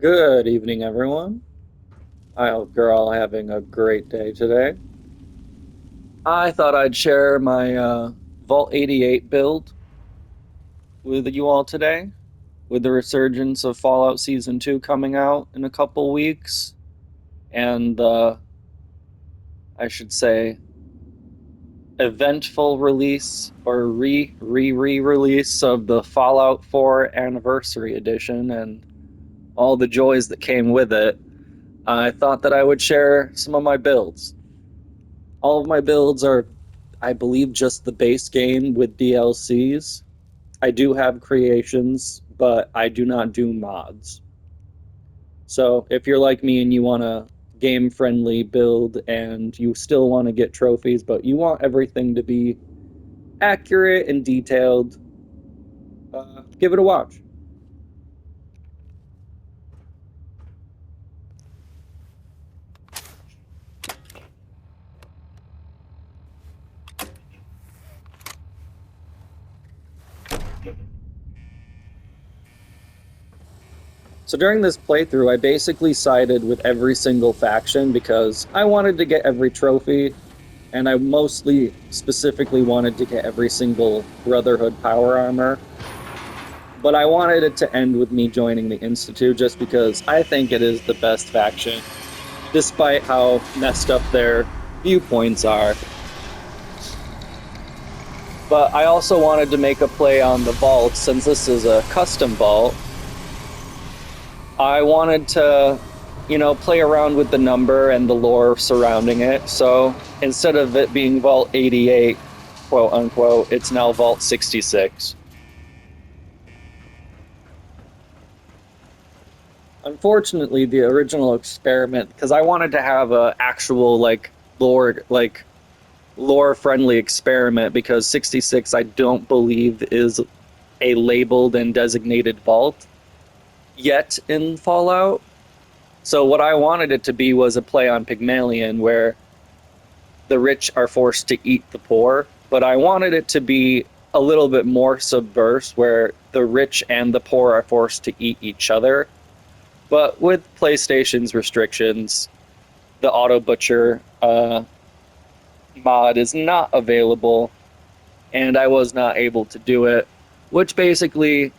Good evening, everyone. I hope you're all having a great day today. I thought I'd share my Vault 88 build with you all today, with the resurgence of Fallout Season 2 coming out in a couple weeks, and I should say, eventful release or re-release of the Fallout 4 Anniversary Edition and all the joys that came with it. I thought that I would share some of my builds. All of my builds are, I believe, just the base game with DLCs. I do have creations, but I do not do mods. So if you're like me and you want a game friendly build and you still want to get trophies, but you want everything to be accurate and detailed, give it a watch. So during this playthrough, I basically sided with every single faction because I wanted to get every trophy, and I mostly specifically wanted to get every single Brotherhood power armor. But I wanted it to end with me joining the Institute just because I think it is the best faction, despite how messed up their viewpoints are. But I also wanted to make a play on the vault since this is a custom vault. I wanted to, play around with the number and the lore surrounding it. So instead of it being Vault 88, quote unquote, it's now Vault 66. Unfortunately, the original experiment, because I wanted to have a actual lore friendly experiment, because 66 I don't believe is a labeled and designated vault yet in Fallout. So what I wanted it to be was a play on Pygmalion, where the rich are forced to eat the poor, but I wanted it to be a little bit more subverse, where the rich and the poor are forced to eat each other. But with PlayStation's restrictions, the Auto Butcher mod is not available, and I was not able to do it, which basically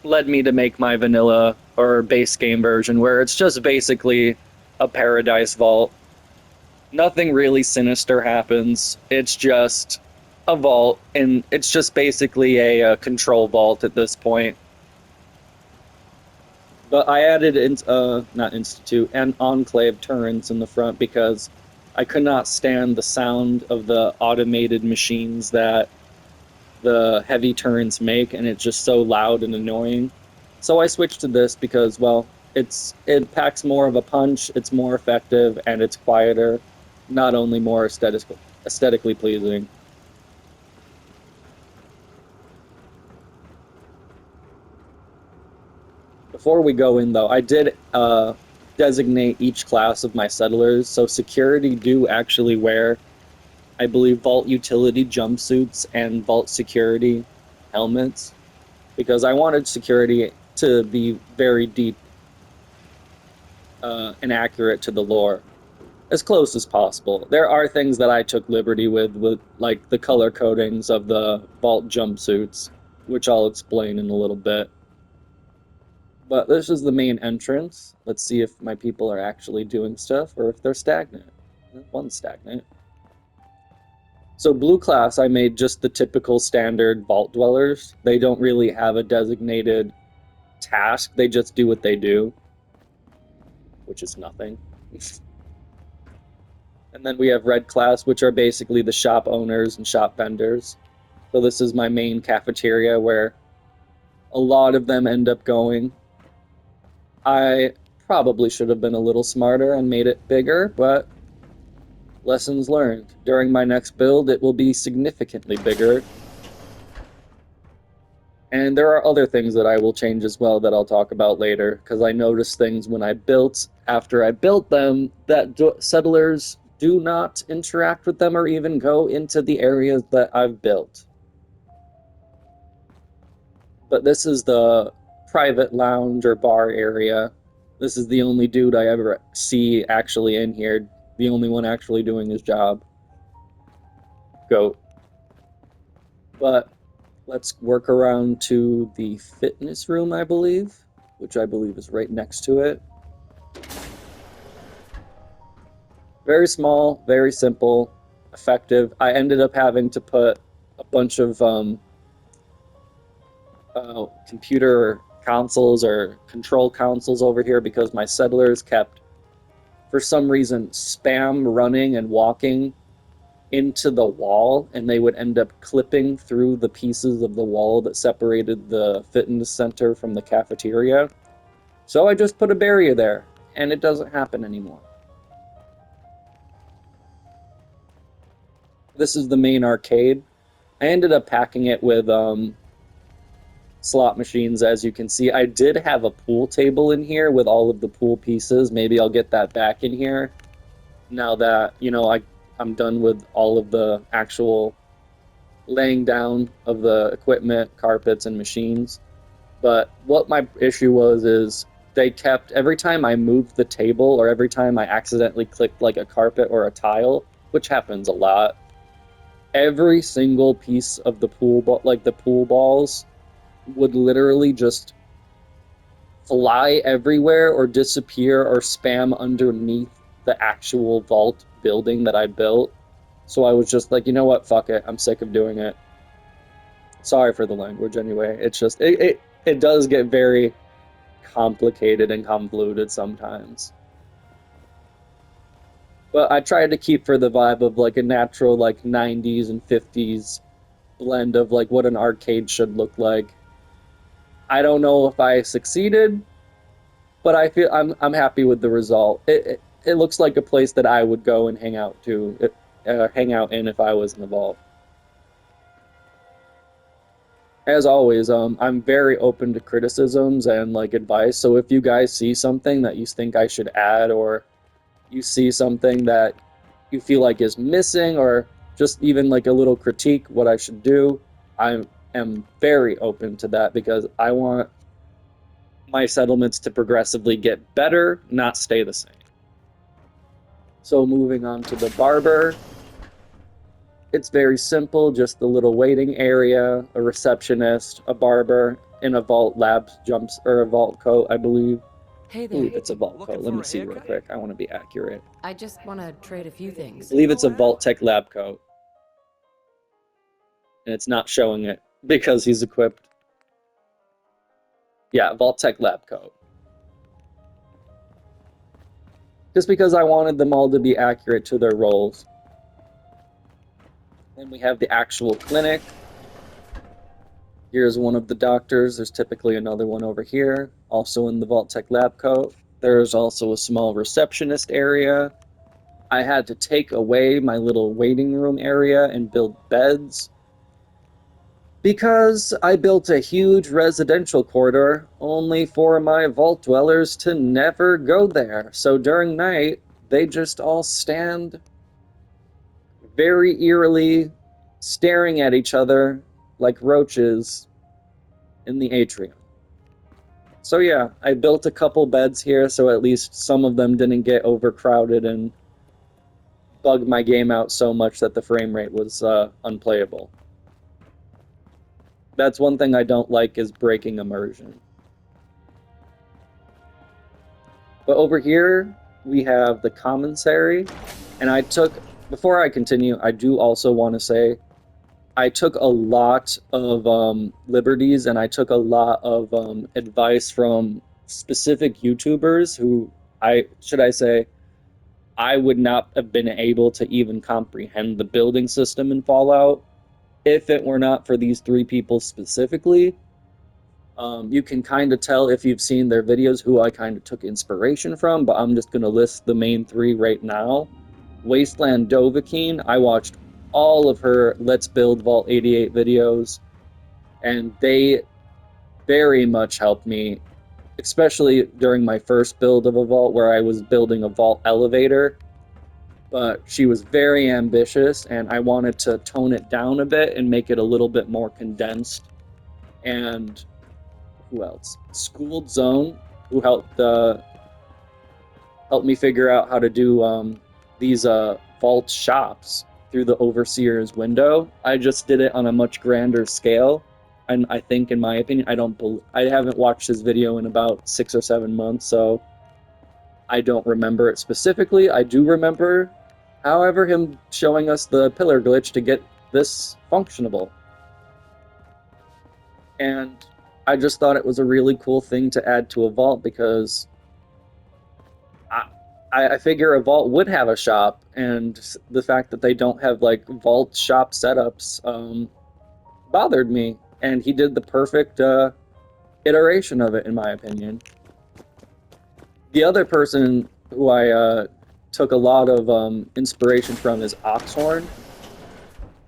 led me to make my vanilla or base game version, where it's just basically a Paradise Vault. Nothing really sinister happens. It's just a vault, and it's just basically a control vault at this point. But I added not Institute and Enclave turrets in the front because I could not stand the sound of the automated machines that the heavy turrets make, and it's just so loud and annoying. So I switched to this because, well, it packs more of a punch, it's more effective, and it's quieter, not only more aesthetically pleasing. Before we go in, though, I did designate each class of my settlers. So security do actually wear, I believe, vault utility jumpsuits and vault security helmets, because I wanted security to be very deep and accurate to the lore, as close as possible. There are things that I took liberty with like the color codings of the vault jumpsuits, which I'll explain in a little bit. But this is the main entrance. Let's see if my people are actually doing stuff or if they're stagnant. One's stagnant. So blue class, I made just the typical standard vault dwellers. They don't really have a designated task. They just do what they do, which is nothing. And then we have red class, which are basically the shop owners and shop vendors. So this is my main cafeteria where a lot of them end up going. I probably should have been a little smarter and made it bigger, but lessons learned. During my next build, it will be significantly bigger. And there are other things that I will change as well that I'll talk about later, because I noticed things after I built them, that settlers do not interact with them or even go into the areas that I've built. But this is the private lounge or bar area. This is the only dude I ever see actually in here. The only one actually doing his job. Goat. But let's work around to the fitness room, I believe, which I believe is right next to it. Very small, very simple, effective. I ended up having to put a bunch of computer consoles or control consoles over here because my settlers kept, for some reason, spam running and walking into the wall, and they would end up clipping through the pieces of the wall that separated the fitness center from the cafeteria. So I just put a barrier there, and it doesn't happen anymore. This is the main arcade. I ended up packing it with slot machines, as you can see. I did have a pool table in here with all of the pool pieces. Maybe I'll get that back in here now that, I'm done with all of the actual laying down of the equipment, carpets, and machines. But what my issue was is they kept, every time I moved the table or every time I accidentally clicked like a carpet or a tile, which happens a lot, every single piece of the pool ball, like the pool balls, would literally just fly everywhere or disappear or spam underneath the actual vault building that I built. So I was just like, you know what, fuck it, I'm sick of doing it. Sorry for the language anyway. It's just it does get very complicated and convoluted sometimes. But I tried to keep for the vibe of like a natural like 90s and 50s blend of like what an arcade should look like. I don't know if I succeeded, but I feel I'm happy with the result. It looks like a place that I would go and hang out in if I was in the vault. As always, I'm very open to criticisms and like advice. So if you guys see something that you think I should add, or you see something that you feel like is missing, or just even like a little critique what I should do, I am very open to that because I want my settlements to progressively get better, not stay the same. So moving on to the barber, it's very simple, just a little waiting area, a receptionist, a barber, in a vault lab jumps or a vault coat, I believe. Hey I there. believe it's a vault Looking coat. Let for me a see real haircut? quick. I want to be accurate. I just want to trade a few I things. believe it's a Go ahead. VaultTec lab coat, and it's not showing it because he's equipped. Yeah, VaultTec lab coat. Just because I wanted them all to be accurate to their roles. Then we have the actual clinic. Here's one of the doctors. There's typically another one over here, also in the VaultTec lab coat. There's also a small receptionist area. I had to take away my little waiting room area and build beds because I built a huge residential corridor only for my vault dwellers to never go there. So during night, they just all stand very eerily staring at each other like roaches in the atrium. So yeah, I built a couple beds here so at least some of them didn't get overcrowded and bug my game out so much that the frame rate was unplayable. That's one thing I don't like, is breaking immersion. But over here, we have the commissary, and before I continue, I do also want to say, I took a lot of liberties and I took a lot of advice from specific YouTubers who I say, I would not have been able to even comprehend the building system in Fallout if it were not for these three people specifically. You can kind of tell if you've seen their videos who I kind of took inspiration from, but I'm just going to list the main three right now. Wasteland Dovahkiin, I watched all of her Let's Build Vault 88 videos, and they very much helped me, especially during my first build of a vault where I was building a vault elevator. But she was very ambitious, and I wanted to tone it down a bit and make it a little bit more condensed. And who else? Schooled Zone, who helped helped me figure out how to do these vault shops through the overseer's window. I just did it on a much grander scale, and I think, in my opinion, I haven't watched his video in about 6 or 7 months, so I don't remember it specifically. I do remember, however, him showing us the pillar glitch to get this functionable, and I just thought it was a really cool thing to add to a vault because I, I figure a vault would have a shop, and the fact that they don't have like vault shop setups bothered me. And he did the perfect iteration of it, in my opinion. The other person who I took a lot of inspiration from is Oxhorn.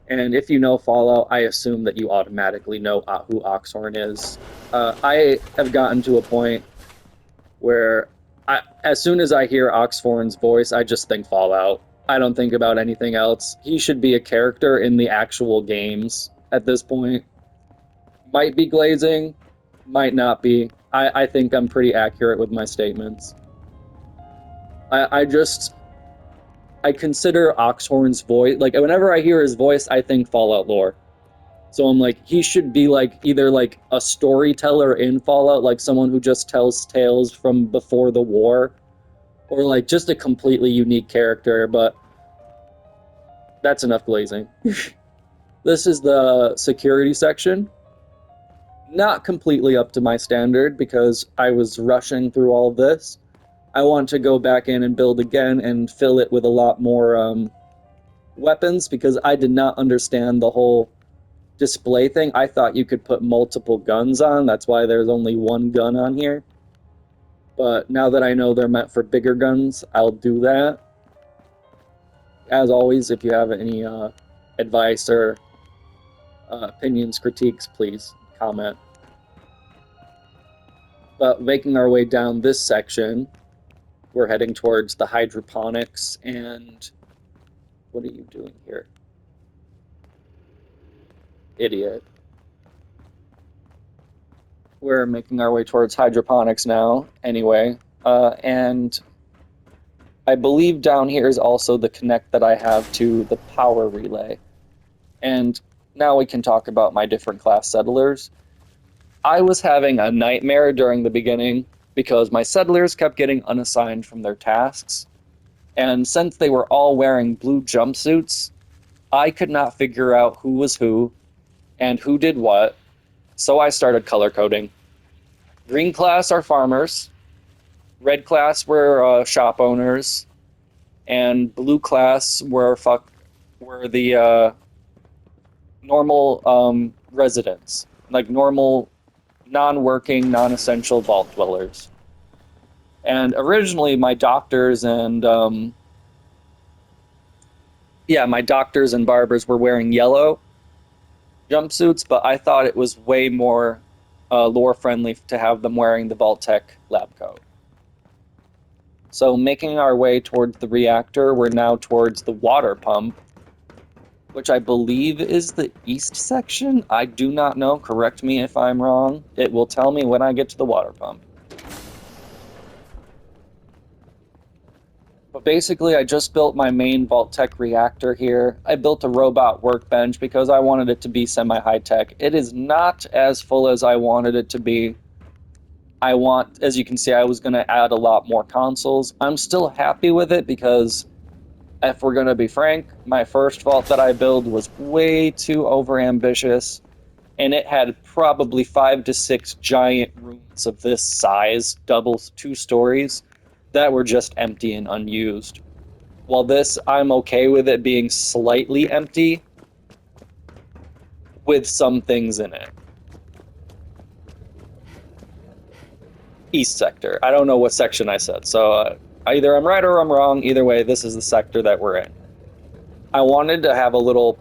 And if you know Fallout, I assume that you automatically know who Oxhorn is. I have gotten to a point where as soon as I hear Oxhorn's voice, I just think Fallout. I don't think about anything else. He should be a character in the actual games at this point. Might be glazing, might not be. I think I'm pretty accurate with my statements. I just I consider Oxhorn's voice, like whenever I hear his voice, I think Fallout lore. So I'm like, he should be like either like a storyteller in Fallout, like someone who just tells tales from before the war, or like just a completely unique character, but that's enough glazing. This is the security section. Not completely up to my standard because I was rushing through all this. I want to go back in and build again and fill it with a lot more weapons because I did not understand the whole display thing. I thought you could put multiple guns on. That's why there's only one gun on here. But now that I know they're meant for bigger guns, I'll do that. As always, if you have any advice or opinions, critiques, please comment. But making our way down this section, we're heading towards the hydroponics. And what are you doing here? Idiot. We're making our way towards hydroponics now, anyway. And I believe down here is also the connect that I have to the power relay. And now we can talk about my different class settlers. I was having a nightmare during the beginning because my settlers kept getting unassigned from their tasks. And since they were all wearing blue jumpsuits, I could not figure out who was who and who did what. So I started color coding. Green class are farmers, red class were shop owners, and blue class were the normal residents, like normal non-working, non-essential vault dwellers. And originally, my doctors and my doctors and barbers were wearing yellow jumpsuits, but I thought it was way more lore friendly to have them wearing the VaultTec lab coat. So making our way towards the reactor, we're now towards the water pump, which I believe is the east section. I do not know. Correct me if I'm wrong. It will tell me when I get to the water pump. But basically, I just built my main VaultTec reactor here. I built a robot workbench because I wanted it to be semi-high-tech. It is not as full as I wanted it to be. As you can see, I was going to add a lot more consoles. I'm still happy with it because, if we're going to be frank, my first vault that I built was way too overambitious, and it had probably 5 to 6 giant rooms of this size, double 2 stories, that were just empty and unused. While this, I'm okay with it being slightly empty with some things in it. East sector. I don't know what section I said, so either I'm right or I'm wrong. Either way, this is the sector that we're in. I wanted to have a little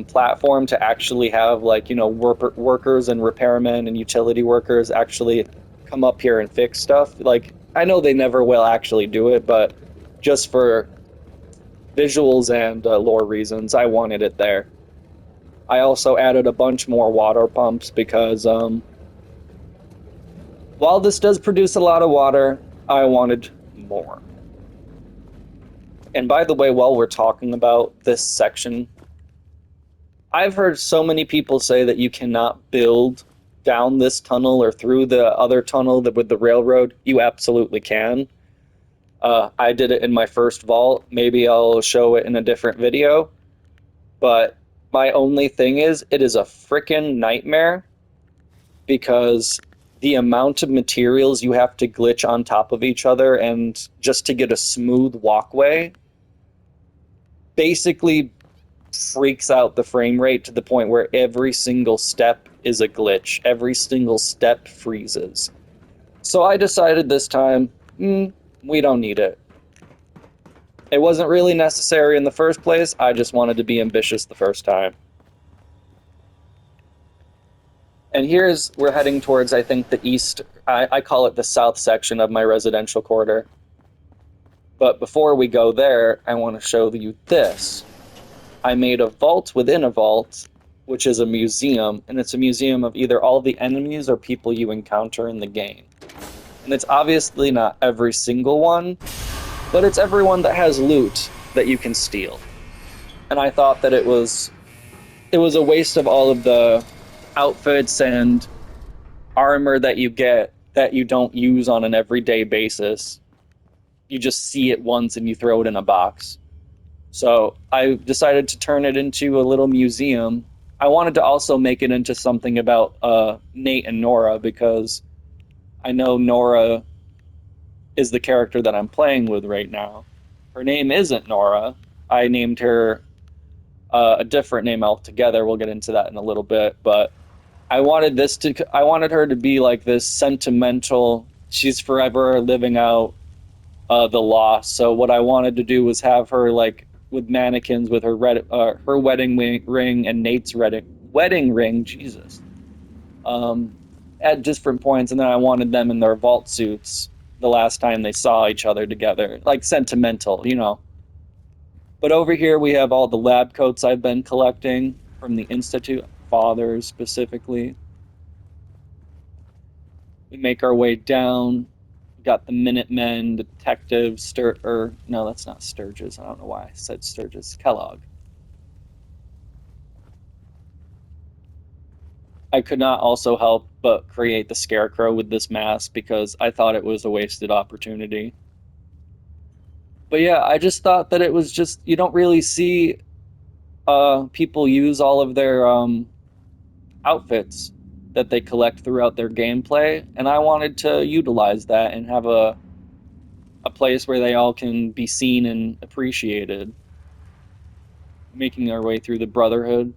platform to actually have, like, you know, workers and repairmen and utility workers actually come up here and fix stuff. Like, I know they never will actually do it, but just for visuals and lore reasons, I wanted it there. I also added a bunch more water pumps because while this does produce a lot of water, I wanted more. And by the way, while we're talking about this section, I've heard so many people say that you cannot build down this tunnel or through the other tunnel that with the railroad. You absolutely can. I did it in my first vault. Maybe I'll show it in a different video. But my only thing is, it is a freaking nightmare because the amount of materials you have to glitch on top of each other and just to get a smooth walkway basically freaks out the frame rate to the point where every single step is a glitch. Every single step freezes. So I decided this time, we don't need it. It wasn't really necessary in the first place. I just wanted to be ambitious the first time. And we're heading towards, I think, the east. I call it the south section of my residential quarter. But before we go there, I want to show you this. I made a vault within a vault, which is a museum, and it's a museum of either all the enemies or people you encounter in the game. And it's obviously not every single one, but it's everyone that has loot that you can steal. And I thought that it was a waste of all of the outfits and armor that you get that you don't use on an everyday basis. You just see it once and you throw it in a box. So I decided to turn it into a little museum. I wanted to also make it into something about Nate and Nora because I know Nora is the character that I'm playing with right now. Her name isn't Nora. I named her a different name altogether. We'll get into that in a little bit, but I wanted her to be like this sentimental. She's forever living out the loss. So what I wanted to do was have her like with mannequins with her wedding ring and Nate's wedding ring. Jesus. Um, at different points, and then I wanted them in their vault suits the last time they saw each other together, like sentimental, you know. But over here we have all the lab coats I've been collecting from the Institute, fathers specifically. We make our way down. We got the Minutemen, the detectives, or no, that's not Sturgis. I don't know why I said Sturgis. Kellogg. I could not also help but create the Scarecrow with this mask because I thought it was a wasted opportunity. But yeah, I just thought that it was just you don't really see people use all of their outfits that they collect throughout their gameplay, and I wanted to utilize that and have a place where they all can be seen and appreciated. Making our way through the Brotherhood,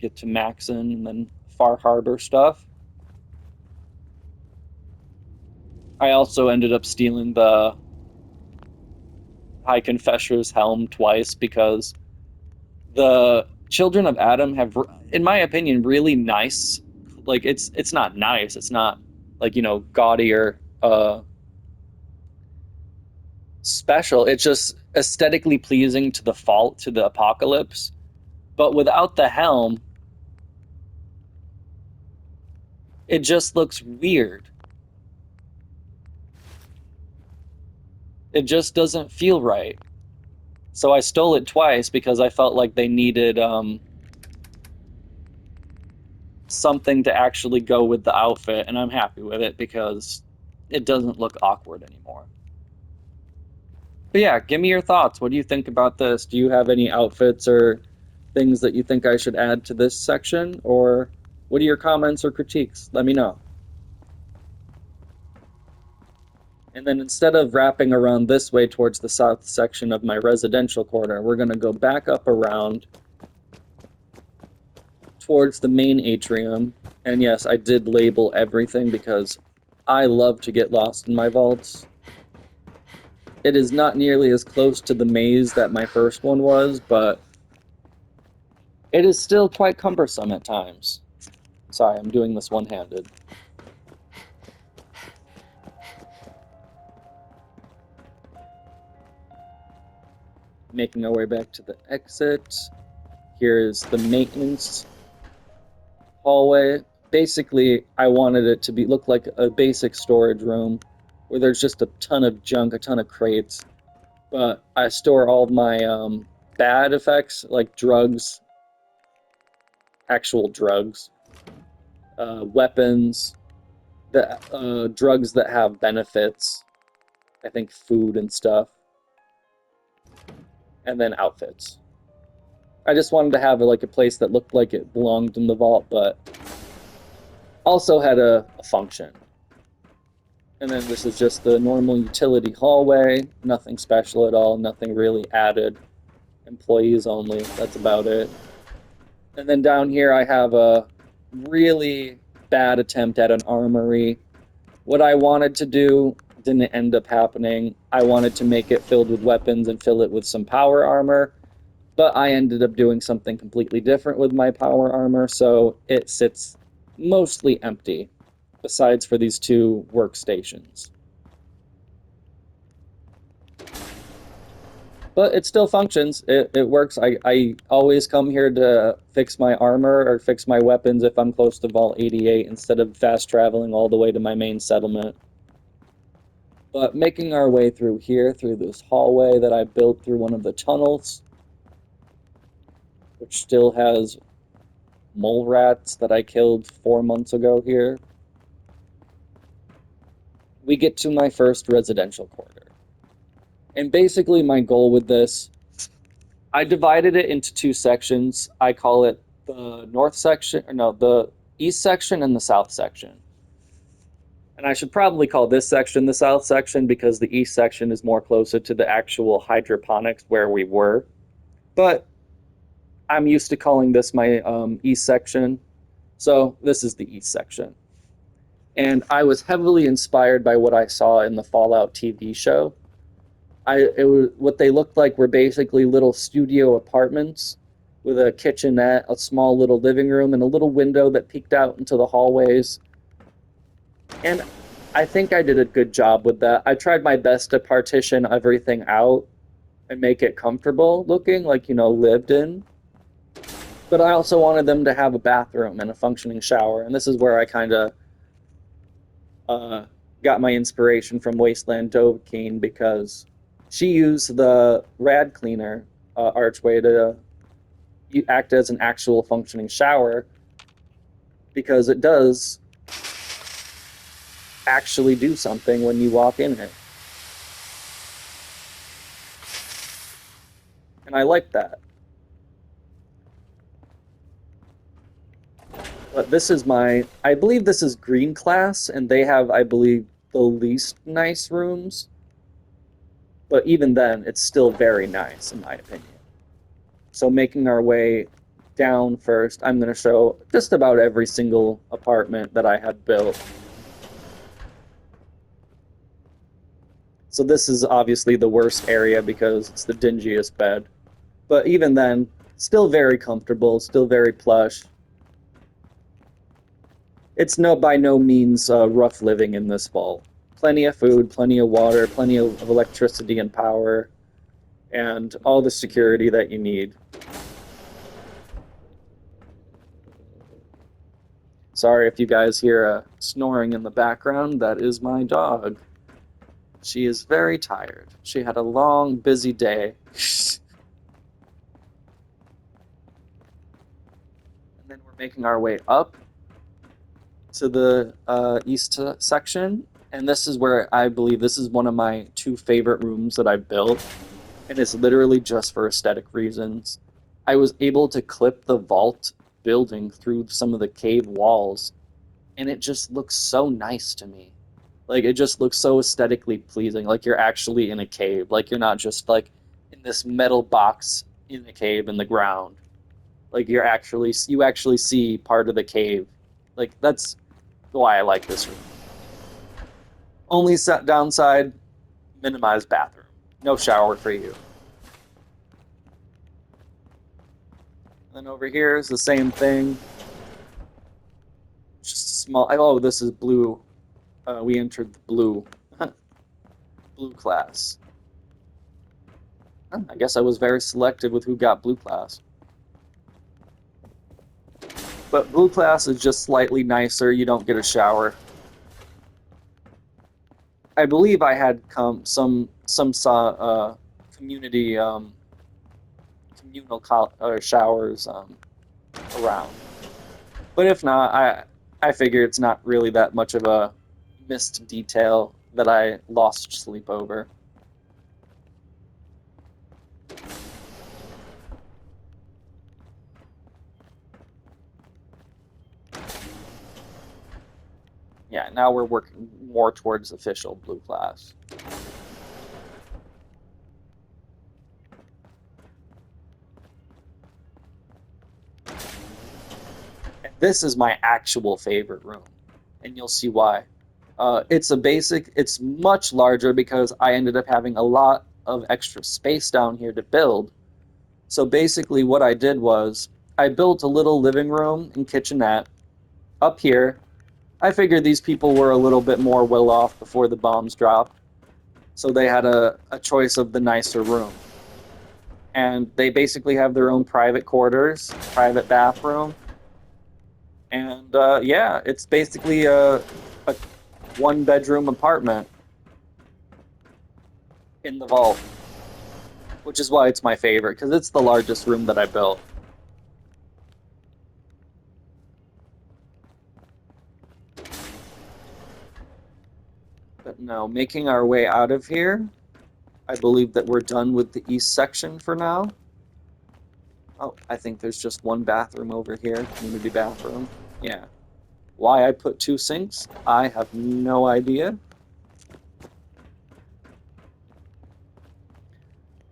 get to Maxon, and then Far Harbor stuff. I also ended up stealing the High Confessor's helm twice because the Children of Adam have, in my opinion, really nice. Like it's not nice. It's not like gaudy or special. It's just aesthetically pleasing to the fault to the apocalypse. But without the helm, it just looks weird. It just doesn't feel right. So I stole it twice because I felt like they needed something to actually go with the outfit, and I'm happy with it because it doesn't look awkward anymore. But yeah, give me your thoughts. What do you think about this? Do you have any outfits or things that you think I should add to this section? Or what are your comments or critiques? Let me know. And then instead of wrapping around this way towards the south section of my residential corner, we're going to go back up around towards the main atrium. And yes, I did label everything because I love to get lost in my vaults. It is not nearly as close to the maze that my first one was, but it is still quite cumbersome at times. Sorry, I'm doing this one-handed. Making our way back to the exit. Here is the maintenance hallway. Basically, I wanted it to look like a basic storage room where there's just a ton of junk, a ton of crates. but I store all of my bad effects, like drugs, actual drugs, weapons, the drugs that have benefits. I think food and stuff, and then outfits. I just wanted to have like a place that looked like it belonged in the vault, but also had a function. And then this is just the normal utility hallway, nothing special at all, nothing really added. Employees only, that's about it. And then down here I have a really bad attempt at an armory. What I wanted to do didn't end up happening. I wanted to make it filled with weapons and fill it with some power armor, but I ended up doing something completely different with my power armor, so it sits mostly empty, besides for these two workstations. But it still functions. It works. I always come here to fix my armor or fix my weapons if I'm close to Vault 88 instead of fast traveling all the way to my main settlement. But making our way through here, through this hallway that I built through one of the tunnels, which still has mole rats that I killed 4 months ago here, we get to my first residential quarter. And basically my goal with this, I divided it into two sections. I call it the north section, or no, the east section and the south section. And I should probably call this section the south section because the east section is more closer to the actual hydroponics where we were. But I'm used to calling this my east section. So this is the east section. And I was heavily inspired by what I saw in the Fallout TV show. It was what they looked like were basically little studio apartments with a kitchenette, a small little living room, and a little window that peeked out into the hallways. And I think I did a good job with that. I tried my best to partition everything out and make it comfortable looking, like, lived in. But I also wanted them to have a bathroom and a functioning shower. And this is where I kind of uh, got my inspiration from Wasteland Dovahkiin because she used the rad cleaner archway to act as an actual functioning shower because it does actually do something when you walk in it. And I like that. But this is I believe this is green class, and they have, I believe, the least nice rooms. But even then, it's still very nice, in my opinion. So making our way down first, I'm going to show just about every single apartment that I had built. So this is obviously the worst area because it's the dingiest bed. But even then, still very comfortable, still very plush. It's by no means rough living in this vault. Plenty of food, plenty of water, plenty of electricity and power, and all the security that you need. Sorry if you guys hear snoring in the background. That is my dog. She is very tired. She had a long, busy day. And then we're making our way up to the east section. And this is where I believe this is one of my two favorite rooms that I built. And it's literally just for aesthetic reasons. I was able to clip the vault building through some of the cave walls, and it just looks so nice to me. Like, it just looks so aesthetically pleasing, like you're actually in a cave, like you're not just like in this metal box in a cave in the ground. Like you actually see part of the cave. Like, that's why I like this room. Only downside, minimized bathroom. No shower for you. Then over here is the same thing. Just small. Oh, this is blue. We entered the blue. Blue class. I guess I was very selective with who got blue class. But blue class is just slightly nicer. You don't get a shower. I believe I had some community communal showers around. But if not, I figure it's not really that much of a missed detail that I lost sleep over. Yeah, now we're working more towards official blue class. And this is my actual favorite room, and you'll see why. It's much larger because I ended up having a lot of extra space down here to build. So basically, what I did was I built a little living room and kitchenette up here. I figured these people were a little bit more well off before the bombs dropped, so they had a choice of the nicer room. And they basically have their own private quarters, private bathroom, and yeah, it's basically a one-bedroom apartment in the vault, which is why it's my favorite, because it's the largest room that I built. But now, making our way out of here, I believe that we're done with the east section for now. Oh, I think there's just one bathroom over here, community bathroom. Yeah. Why I put two sinks, I have no idea.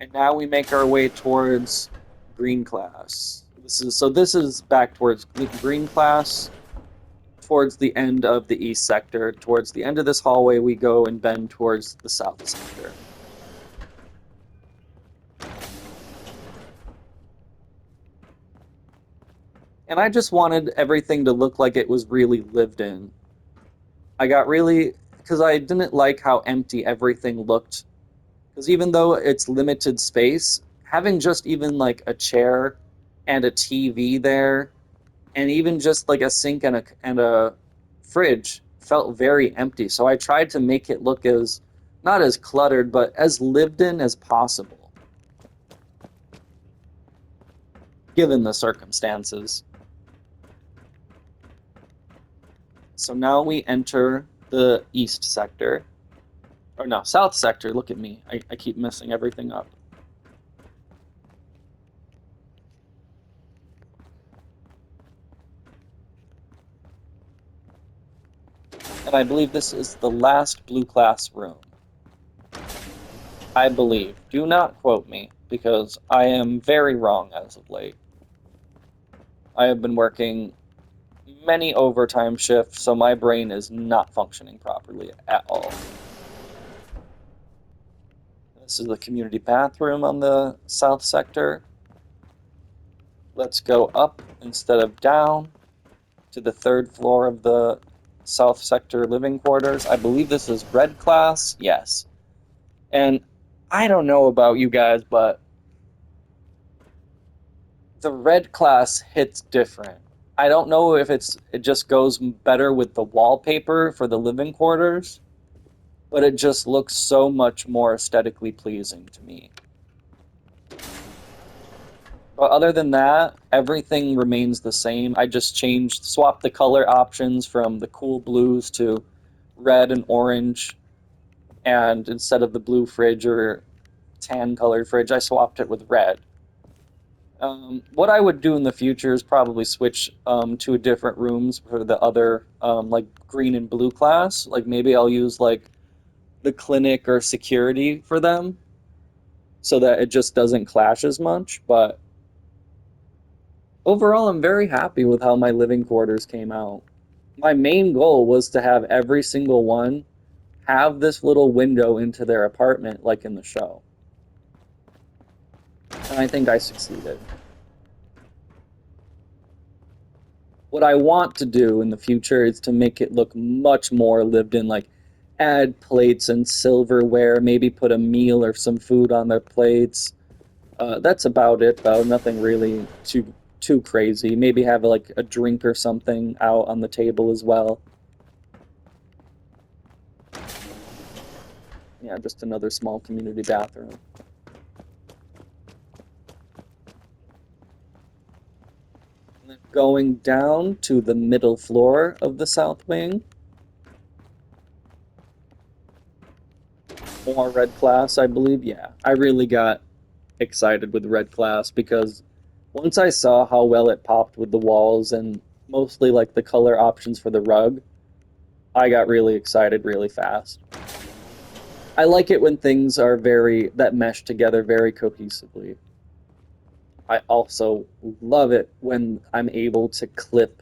And now we make our way towards green class. This is back towards green class, towards the end of the east sector. Towards the end of this hallway, we go and bend towards the south sector. And I just wanted everything to look like it was really lived in. I got really, because I didn't like how empty everything looked. Because even though it's limited space, having just even like a chair and a TV there, and even just like a sink and a fridge felt very empty. So I tried to make it look as not as cluttered, but as lived in as possible, given the circumstances. So now we enter the east sector. Or no, south sector. Look at me. I keep messing everything up. And I believe this is the last blue class room. I believe. Do not quote me, because I am very wrong as of late. I have been working many overtime shifts, so my brain is not functioning properly at all. This is the community bathroom on the south sector. Let's go up instead of down to the third floor of the south sector living quarters. I believe this is red class. Yes. And I don't know about you guys, but the red class hits different. I don't know if it just goes better with the wallpaper for the living quarters, but it just looks so much more aesthetically pleasing to me. But other than that, everything remains the same. I just swapped the color options from the cool blues to red and orange, and instead of the blue fridge or tan colored fridge, I swapped it with red. What I would do in the future is probably switch to a different rooms for the other like green and blue class. Like maybe I'll use like the clinic or security for them so that it just doesn't clash as much. But overall, I'm very happy with how my living quarters came out. My main goal was to have every single one have this little window into their apartment, like in the show. And I think I succeeded. What I want to do in the future is to make it look much more lived in, like add plates and silverware, maybe put a meal or some food on their plates. That's about it, though. Nothing really too crazy. Maybe have like a drink or something out on the table as well. Yeah, just another small community bathroom. Going down to the middle floor of the south wing. More red class, I believe. Yeah, I really got excited with red class because once I saw how well it popped with the walls and mostly like the color options for the rug, I got really excited really fast. I like it when things are that mesh together very cohesively. I also love it when I'm able to clip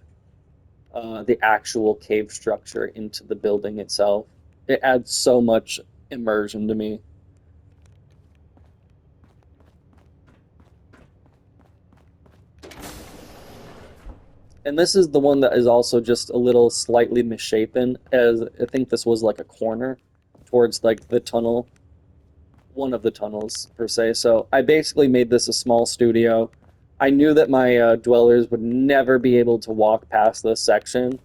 the actual cave structure into the building itself. It adds so much immersion to me. And this is the one that is also just a little slightly misshapen, as I think this was like a corner towards like the tunnel, one of the tunnels per se. So I basically made this a small studio. I knew that my dwellers would never be able to walk past this section,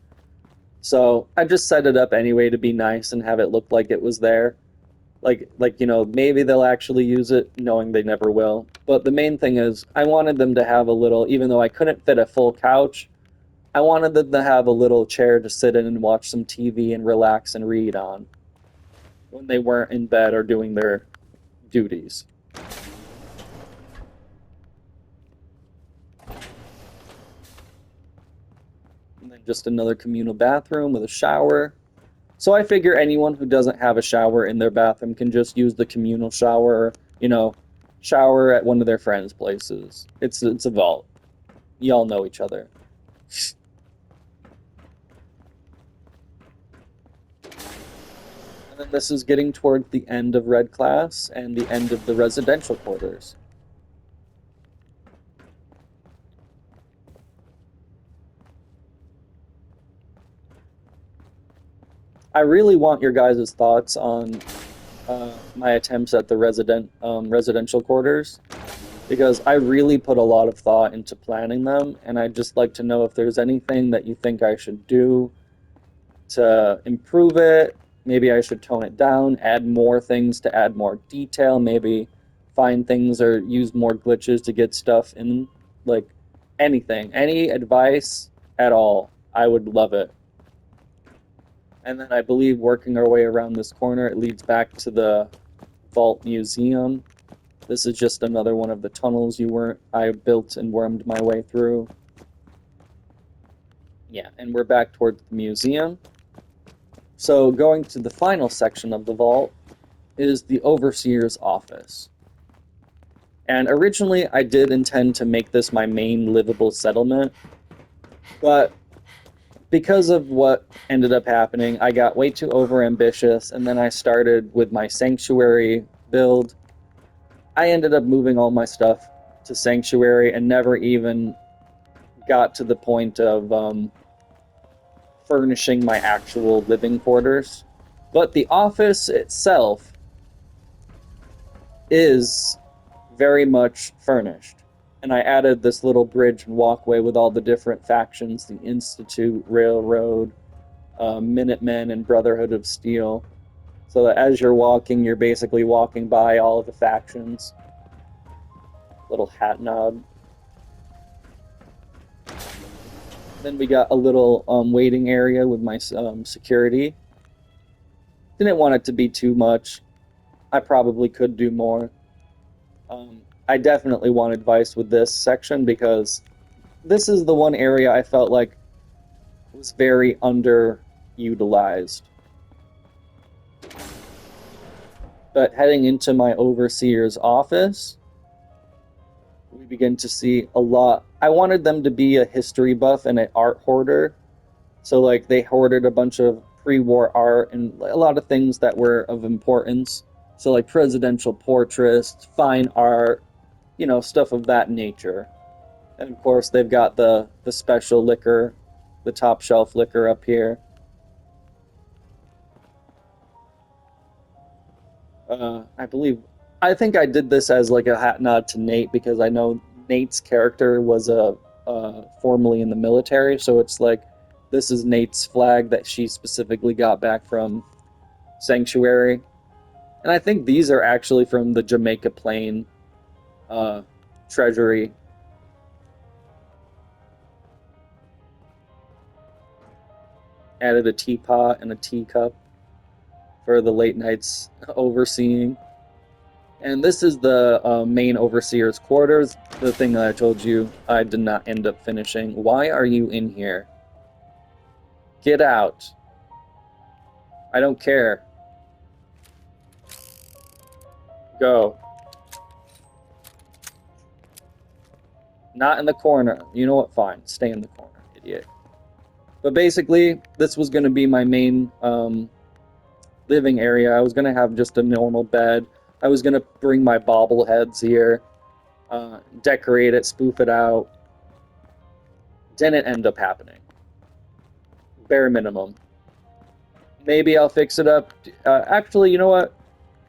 so I just set it up anyway to be nice and have it look like it was there. Maybe they'll actually use it, knowing they never will. But the main thing is, I wanted them to have a little, even though I couldn't fit a full couch, I wanted them to have a little chair to sit in and watch some TV and relax and read on when they weren't in bed or doing their duties. And then just another communal bathroom with a shower. So I figure anyone who doesn't have a shower in their bathroom can just use the communal shower, shower at one of their friends' places. It's a vault. Y'all know each other. And then this is getting toward the end of Red Class and the end of the residential quarters. I really want your guys' thoughts on my attempts at the residential quarters because I really put a lot of thought into planning them, and I'd just like to know if there's anything that you think I should do to improve it. Maybe I should tone it down, add more things to add more detail, maybe find things or use more glitches to get stuff in, like anything. Any advice at all, I would love it. And then I believe working our way around this corner, it leads back to the Vault Museum. This is just another one of the tunnels I built and wormed my way through. Yeah, and we're back towards the museum. So going to the final section of the vault is the Overseer's office. And originally I did intend to make this my main livable settlement, but because of what ended up happening, I got way too overambitious, and then I started with my sanctuary build. I ended up moving all my stuff to sanctuary and never even got to the point of furnishing my actual living quarters. But the office itself is very much furnished. And I added this little bridge and walkway with all the different factions, the Institute, Railroad, Minutemen, and Brotherhood of Steel. So that as you're walking, you're basically walking by all of the factions. Little hat nod. Then we got a little waiting area with my security. Didn't want it to be too much. I probably could do more. I definitely want advice with this section because this is the one area I felt like was very underutilized. But heading into my overseer's office, we begin to see a lot. I wanted them to be a history buff and an art hoarder. So, like, they hoarded a bunch of pre war art and a lot of things that were of importance. So, like, presidential portraits, fine art, stuff of that nature. And of course, they've got the special liquor, the top shelf liquor up here. I think I did this as like a hat nod to Nate because I know Nate's character was formerly in the military, so it's like this is Nate's flag that she specifically got back from Sanctuary, and I think these are actually from the Jamaica Plain uh, Treasury. Added a teapot and a teacup for the late nights overseeing. And this is the main overseer's quarters, the thing that I told you I did not end up finishing. Why are you in here? Get out. I don't care. Go. Not in the corner. You know what? Fine. Stay in the corner, idiot. But basically, this was going to be my main living area. I was going to have just a normal bed. I was going to bring my bobbleheads here, decorate it, spoof it out. Didn't end up happening. Bare minimum. Maybe I'll fix it up. Actually, you know what?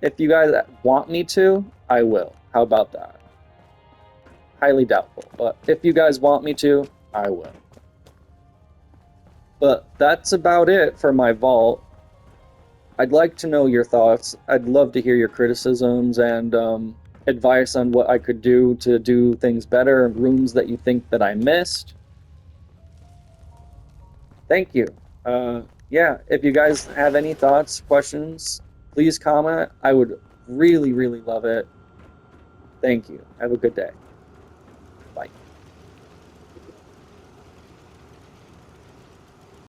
If you guys want me to, I will. How about that? Highly doubtful. But if you guys want me to, I will. But that's about it for my vault. I'd like to know your thoughts. I'd love to hear your criticisms and advice on what I could do to do things better, rooms that you think that I missed. Thank you. Yeah, if you guys have any thoughts, questions, please comment. I would really, really love it. Thank you. Have a good day. Bye.